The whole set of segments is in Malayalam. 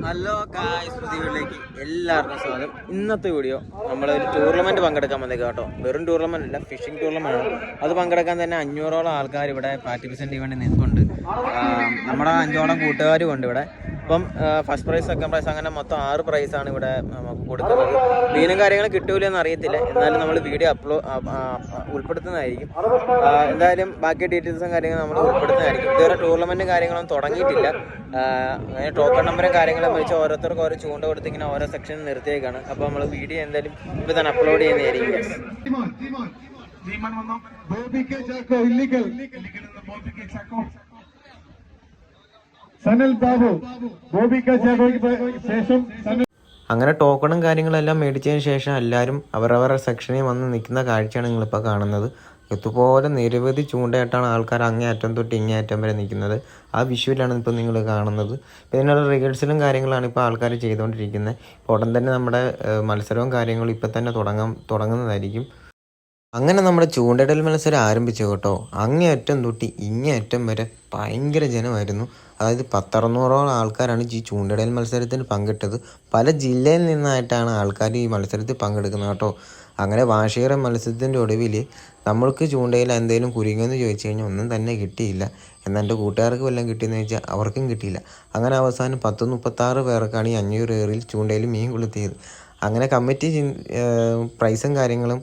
ഹലോ ഗായ്സ്, പുതിയ വീഡിയോയിലേക്ക് എല്ലാവർക്കും സ്വാഗതം. ഇന്നത്തെ വീഡിയോ നമ്മളൊരു ടൂർണമെൻറ്റ് പങ്കെടുക്കാൻ വന്നേക്കാം കേട്ടോ. വെറും ടൂർണമെൻ്റ് അല്ല, ഫിഷിംഗ് ടൂർണമെൻ്റ് ആണ്. അത് പങ്കെടുക്കാൻ തന്നെ 500ഓളം ആൾക്കാർ ഇവിടെ പാർട്ടിസിപ്പേറ്റ് ചെയ്യാൻ വേണ്ടി നിൽക്കുന്നുണ്ട്. നമ്മുടെ 5ഓളം കൂട്ടുകാരും ഉണ്ട് ഇവിടെ. അപ്പം ഫസ്റ്റ് പ്രൈസ്, സെക്കൻഡ് പ്രൈസ്, അങ്ങനെ മൊത്തം 6 പ്രൈസാണ് ഇവിടെ നമുക്ക് കൊടുക്കുന്നത്. മീനും കാര്യങ്ങളും കിട്ടൂലെന്ന് അറിയത്തില്ല, എന്നാലും നമ്മൾ വീഡിയോ ഉൾപ്പെടുത്തുന്നതായിരിക്കും. എന്തായാലും ബാക്കി ഡീറ്റെയിൽസും കാര്യങ്ങളും നമ്മൾ ഉൾപ്പെടുത്തുന്നതായിരിക്കും. ഇതുവരെ ടൂർണമെൻറ്റും കാര്യങ്ങളൊന്നും തുടങ്ങിയിട്ടില്ല. അങ്ങനെ ടോക്കൺ നമ്പറും കാര്യങ്ങളും വെച്ച് ഓരോരുത്തർക്ക് ഓരോ ചൂണ്ട കൊടുത്ത് ഇങ്ങനെ ഓരോ സെക്ഷൻ നിർത്തിയേക്കാണ്. അപ്പോൾ നമ്മൾ വീഡിയോ എന്തായാലും ഇപ്പോൾ തന്നെ അപ്ലോഡ് ചെയ്യുന്നതായിരിക്കും. അങ്ങനെ ടോക്കണും കാര്യങ്ങളെല്ലാം മേടിച്ചതിന് ശേഷം എല്ലാവരും അവരവരുടെ സെക്ഷനിൽ വന്ന് നിൽക്കുന്ന കാഴ്ചയാണ് നിങ്ങളിപ്പോൾ കാണുന്നത്. ഇതുപോലെ നിരവധി ചൂണ്ടയായിട്ടാണ് ആൾക്കാർ അങ്ങേയറ്റം തൊട്ട് ഇങ്ങേയറ്റം വരെ നിൽക്കുന്നത്. ആ വിഷ്വലാണ് ഇപ്പോൾ നിങ്ങൾ കാണുന്നത്. പിന്നെ റിഹേഴ്സലും കാര്യങ്ങളാണ് ഇപ്പോൾ ആൾക്കാർ ചെയ്തുകൊണ്ടിരിക്കുന്നത്. ഉടൻ തന്നെ നമ്മുടെ മത്സരവും കാര്യങ്ങളും ഇപ്പോൾ തന്നെ തുടങ്ങുന്നതായിരിക്കും. അങ്ങനെ നമ്മുടെ ചൂണ്ടയിടൽ മത്സരം ആരംഭിച്ചു കേട്ടോ. അങ്ങേയറ്റം തൊട്ട് ഇങ്ങേയറ്റം വരെ ഭയങ്കര ജനമായിരുന്നു. അതായത് 100-600ഓളം ആൾക്കാരാണ് ഈ ചൂണ്ടയിടൽ മത്സരത്തിന് പങ്കിട്ടത്. പല ജില്ലയിൽ നിന്നായിട്ടാണ് ആൾക്കാർ ഈ മത്സരത്തിൽ പങ്കെടുക്കുന്നത് കേട്ടോ. അങ്ങനെ വാർഷിക മത്സരത്തിൻ്റെ ഒടുവിൽ നമ്മൾക്ക് ചൂണ്ടയിൽ എന്തെങ്കിലും കുരുങ്ങിയെന്ന് ചോദിച്ചു കഴിഞ്ഞാൽ ഒന്നും തന്നെ കിട്ടിയില്ല. എന്നാൽ എൻ്റെ കൂട്ടുകാർക്ക് വല്ലതും കിട്ടിയെന്ന് ചോദിച്ചാൽ അവർക്കും കിട്ടിയില്ല. അങ്ങനെ അവസാനം 10-36 പേർക്കാണ് ഈ 500 ഏറിൽ ചൂണ്ടയിൽ മീൻ കൊളുത്തിയത്. അങ്ങനെ കമ്മിറ്റി പ്രൈസും കാര്യങ്ങളും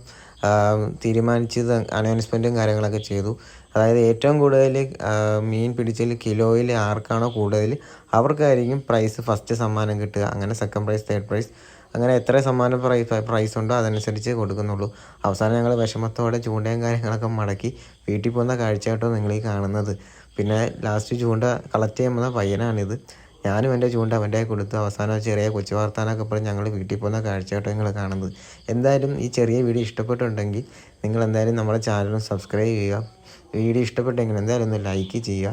തീരുമാനിച്ചത് അനൗൺസ്മെൻറ്റും കാര്യങ്ങളൊക്കെ ചെയ്തു. അതായത് ഏറ്റവും കൂടുതൽ മീൻ പിടിച്ചതിൽ കിലോയിൽ ആർക്കാണോ കൂടുതൽ അവർക്കായിരിക്കും പ്രൈസ് ഫസ്റ്റ് സമ്മാനം കിട്ടുക. അങ്ങനെ സെക്കൻഡ് പ്രൈസ്, തേർഡ് പ്രൈസ്, അങ്ങനെ എത്ര സമ്മാനം പ്രൈസ് ഉണ്ടോ അതനുസരിച്ച് കൊടുക്കുന്നുള്ളൂ. അവസാനം ഞങ്ങൾ വിഷമത്തോടെ ചൂണ്ടയും കാര്യങ്ങളൊക്കെ മടക്കി വീട്ടിൽ പോകുന്ന കാഴ്ചയായിട്ടോ നിങ്ങൾ ഈ കാണുന്നത്. പിന്നെ ലാസ്റ്റ് ചൂണ്ട കളക്ട് ചെയ്യാൻ വന്ന പയ്യനാണിത്. ഞാനും എൻ്റെ ചൂണ്ട അവൻ്റെ കൊടുത്തു. അവസാനം ചെറിയ കൊച്ചു വർത്താനൊക്കെ പറഞ്ഞ് ഞങ്ങൾ വീട്ടിൽ പോകുന്ന കാഴ്ചയായിട്ടോ നിങ്ങൾ കാണുന്നത്. എന്തായാലും ഈ ചെറിയ വീഡിയോ ഇഷ്ടപ്പെട്ടിട്ടുണ്ടെങ്കിൽ നിങ്ങൾ എന്തായാലും നമ്മുടെ ചാനലും സബ്സ്ക്രൈബ് ചെയ്യുക. വീഡിയോ ഇഷ്ടപ്പെട്ടെങ്കിൽ എന്തായാലും ഒന്ന് ലൈക്ക് ചെയ്യുക.